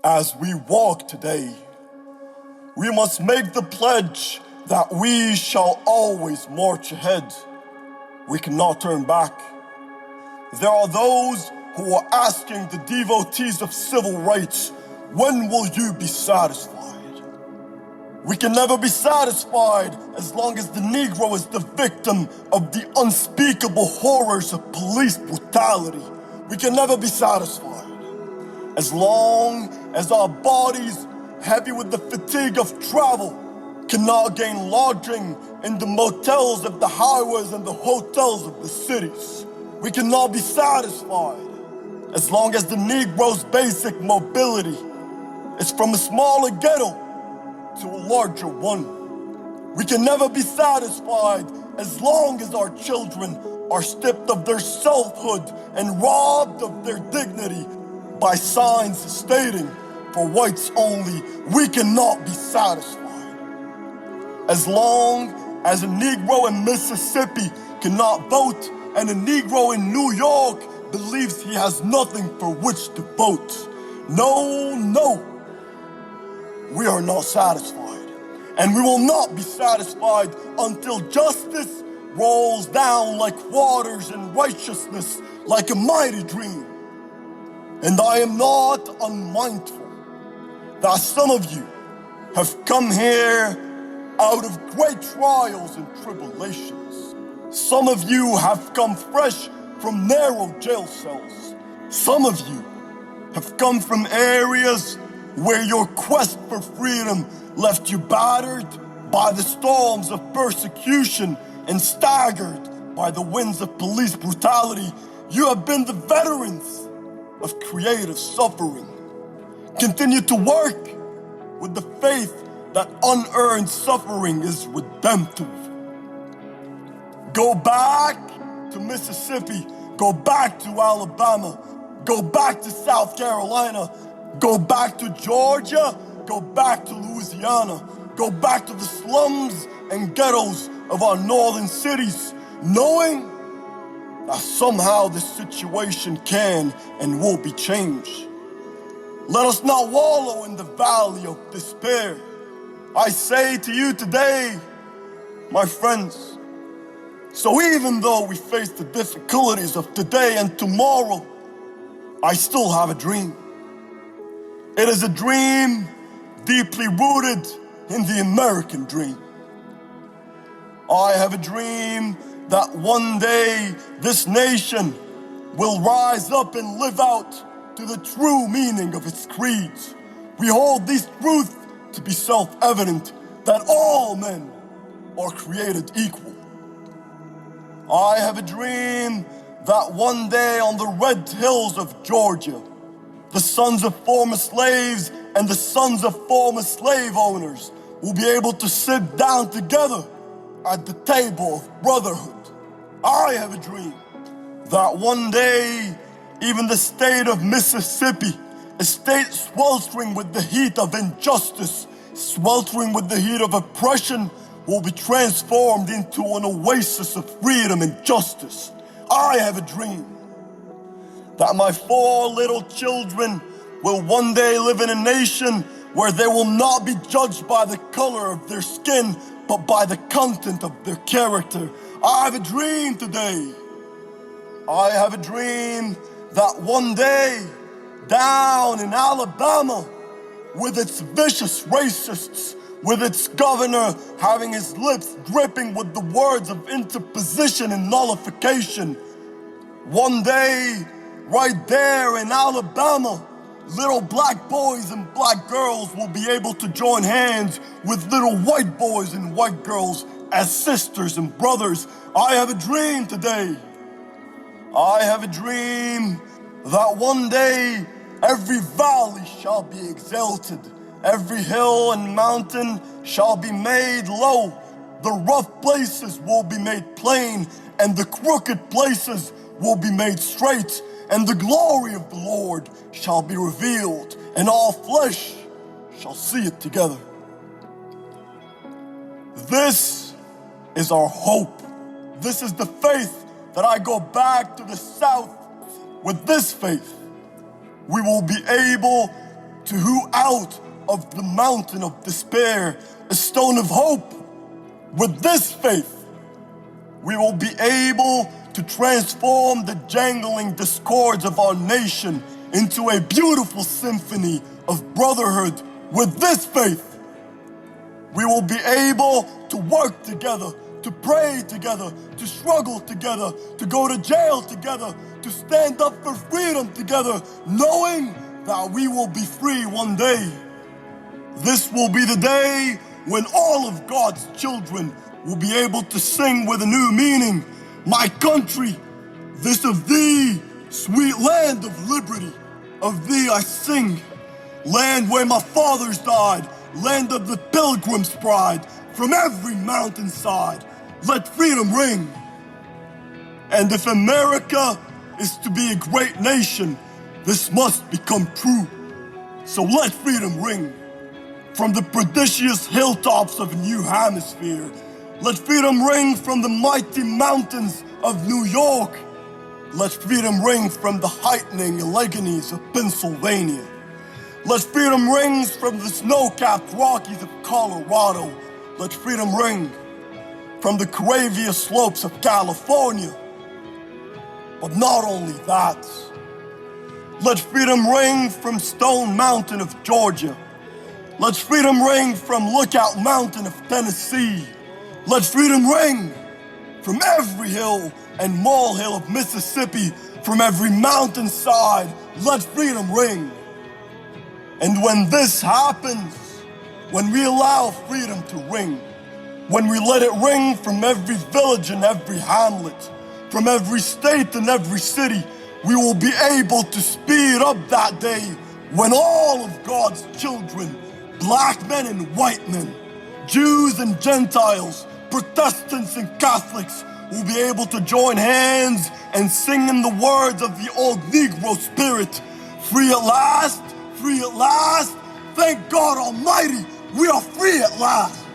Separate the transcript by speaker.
Speaker 1: As we walk today, we must make the pledge that we shall always march ahead. We cannot turn back. There are those who are asking the devotees of civil rights, when will you be satisfied? We can never be satisfied as long as the Negro is the victim of the unspeakable horrors of police brutality. We can never be satisfied. As long as our bodies, heavy with the fatigue of travel, cannot gain lodging in the motels of the highways and the hotels of the cities. We cannot be satisfied. As long as the Negro's basic mobility is from a smaller ghetto to a larger one. We can never be satisfied as long as our children are stripped of their selfhood and robbed of their dignity by signs stating, for whites only. We cannot be satisfied. As long as a Negro in Mississippi cannot vote and a Negro in New York believes he has nothing for which to vote. No, we are not satisfied. And we will not be satisfied until justice rolls down like waters and righteousness like a mighty dream. And I am not unmindful that some of you have come here out of great trials and tribulations. Some of you have come fresh from narrow jail cells. Some of you have come from areas where your quest for freedom left you battered by the storms of persecution and staggered by the winds of police brutality. You have been the veterans of creative suffering. Continue to work with the faith that unearned suffering is redemptive. Go back to Mississippi, go back to Alabama, go back to South Carolina, go back to Georgia, go back to Louisiana, go back to the slums and ghettos of our northern cities, knowing that somehow this situation can and will be changed. Let us not wallow in the valley of despair. I say to you today, my friends, so even though we face the difficulties of today and tomorrow, I still have a dream. It is a dream deeply rooted in the American dream. I have a dream that one day this nation will rise up and live out to the true meaning of its creeds. We hold these truths to be self-evident, that all men are created equal. I have a dream that one day on the red hills of Georgia, the sons of former slaves and the sons of former slave owners will be able to sit down together at the table of brotherhood. I have a dream that one day, even the state of Mississippi, a state sweltering with the heat of injustice, sweltering with the heat of oppression, will be transformed into an oasis of freedom and justice. I have a dream that my 4 little children will one day live in a nation where they will not be judged by the color of their skin, but by the content of their character. I have a dream today. I have a dream that one day, down in Alabama, with its vicious racists, with its governor having his lips dripping with the words of interposition and nullification, one day, right there in Alabama, little black boys and black girls will be able to join hands with little white boys and white girls as sisters and brothers. I have a dream today. I have a dream that one day every valley shall be exalted, every hill and mountain shall be made low, the rough places will be made plain, and the crooked places will be made straight, and the glory of the Lord shall be revealed, and all flesh shall see it together. This is our hope. This is the faith that I go back to the South. With this faith, we will be able to hew out of the mountain of despair a stone of hope. With this faith, we will be able to transform the jangling discords of our nation into a beautiful symphony of brotherhood. With this faith, we will be able to work together, to pray together, to struggle together, to go to jail together, to stand up for freedom together, knowing that we will be free one day. This will be the day when all of God's children will be able to sing with a new meaning. My country, this of thee, sweet land of liberty, of thee I sing. Land where my fathers died, land of the pilgrim's pride. From every mountainside, let freedom ring. And if America is to be a great nation, this must become true. So let freedom ring. From the prodigious hilltops of New Hampshire, let freedom ring from the mighty mountains of New York. Let freedom ring from the heightening Alleghenies of Pennsylvania. Let freedom ring from the snow-capped Rockies of Colorado. Let freedom ring from the Caribbean slopes of California. But not only that, let freedom ring from Stone Mountain of Georgia. Let freedom ring from Lookout Mountain of Tennessee. Let freedom ring from every hill and molehill of Mississippi, from every mountainside. Let freedom ring. And when this happens, when we allow freedom to ring, when we let it ring from every village and every hamlet, from every state and every city, we will be able to speed up that day when all of God's children, black men and white men, Jews and Gentiles, Protestants and Catholics, will be able to join hands and sing in the words of the old Negro spirit, free at last, thank God Almighty, we are free at last.